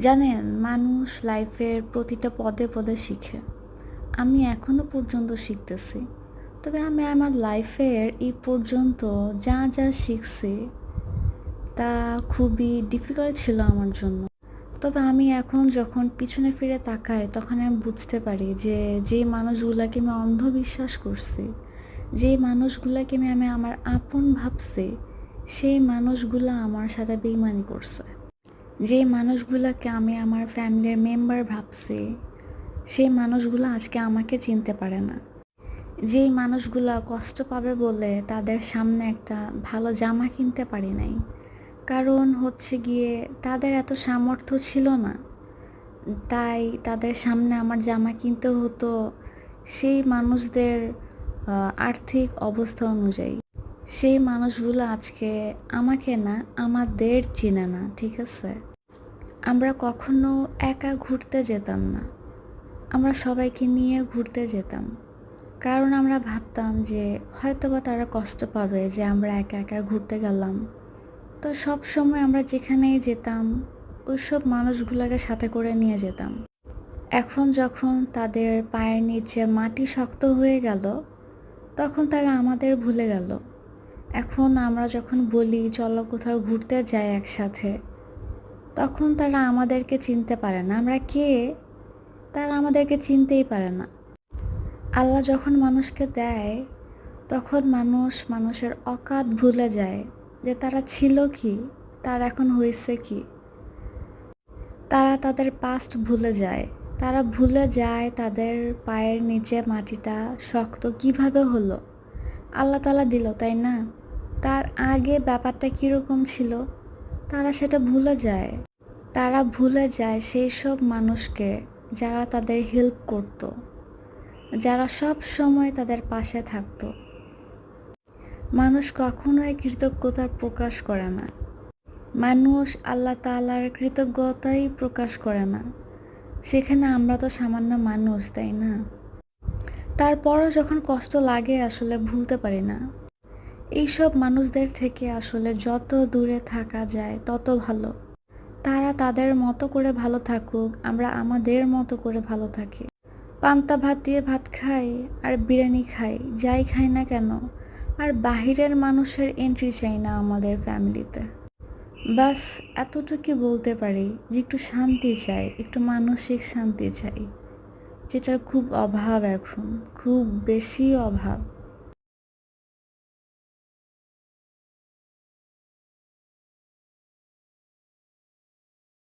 জানেন, মানুষ লাইফের প্রতিটা পদে পদে শিখে। আমি এখনো পর্যন্ত শিখতেছি। তবে আমি আমার লাইফের এই পর্যন্ত যা যা শিখছি তা খুবই ডিফিকাল্ট ছিল আমার জন্য। তবে আমি এখন যখন পিছনে ফিরে তাকাই তখন আমি বুঝতে পারি যে যে মানুষগুলাকে আমি অন্ধবিশ্বাস করছি, যে মানুষগুলাকে আমি আমার আপন ভাবছি, সেই মানুষগুলা আমার সাথে বেইমানি করছে। যে মানুষগুলাকে আমি আমার ফ্যামিলির মেম্বার ভাবছি, সেই মানুষগুলো আজকে আমাকে চিনতে পারে না। যেই মানুষগুলা কষ্ট পাবে বলে তাদের সামনে একটা ভালো জামা কিনতে পারি নাই, কারণ হচ্ছে গিয়ে তাদের এত সামর্থ্য ছিল না। তাই তাদের সামনে আমার জামা কিনতে হতো সেই মানুষদের আর্থিক অবস্থা অনুযায়ী। সেই মানুষগুলো আজকে আমাকে না, আমাদের চিনে না, ঠিক আছে? আমরা কখনো একা ঘুরতে যেতাম না, আমরা সবাইকে নিয়ে ঘুরতে যেতাম। কারণ আমরা ভাবতাম যে হয়তোবা তারা কষ্ট পাবে যে আমরা একা একা ঘুরতে গেলাম। তো সব সময় আমরা যেখানেই যেতাম ওইসব মানুষগুলোকে সাথে করে নিয়ে যেতাম। এখন যখন তাদের পায়ের নিচে মাটি শক্ত হয়ে গেল তখন তারা আমাদের ভুলে গেল। এখন আমরা যখন বলি চলো কোথাও ঘুরতে যাই একসাথে, তখন তারা আমাদেরকে চিনতে পারে না, আমরা কে তারা আমাদেরকে চিনতেই পারে না। আল্লাহ যখন মানুষকে দেয় তখন মানুষ মানুষের অকাত ভুলে যায় যে তারা ছিল কি, তার এখন হয়েছে কি। তারা তাদের পাস্ট ভুলে যায়। তারা ভুলে যায় তাদের পায়ের নিচে মাটিটা শক্ত কিভাবে হলো, আল্লাহ তাআলা দিল, তাই না? তার আগে ব্যাপারটা কীরকম ছিল তারা সেটা ভুলে যায়। তারা ভুলে যায় সেই সব মানুষকে যারা তাদের হেল্প করত, যারা সব সময় তাদের পাশে থাকতো। মানুষ কখনোই কৃতজ্ঞতা প্রকাশ করে না। মানুষ আল্লাহ তাআলার কৃতজ্ঞতাই প্রকাশ করে না। সেখানে আমরা তো সামান্য মানুষ, তাই না? তারপরও যখন কষ্ট লাগে আসলে ভুলতে পারি না। এইসব মানুষদের থেকে আসলে যত দূরে থাকা যায় তত ভালো। তারা তাদের মতো করে ভালো থাকুক, আমরা আমাদের মতো করে ভালো থাকি। পান্তা ভাত দিয়ে ভাত খাই আর বিরিয়ানি খাই, যাই খাই না কেন, আর বাহিরের মানুষের এন্ট্রি চাই না আমাদের ফ্যামিলিতে। বাস এতটুকু বলতে পারি যে একটু শান্তি চাই, একটু মানসিক শান্তি চাই, যেটার খুব অভাব এখন, খুব বেশি অভাব।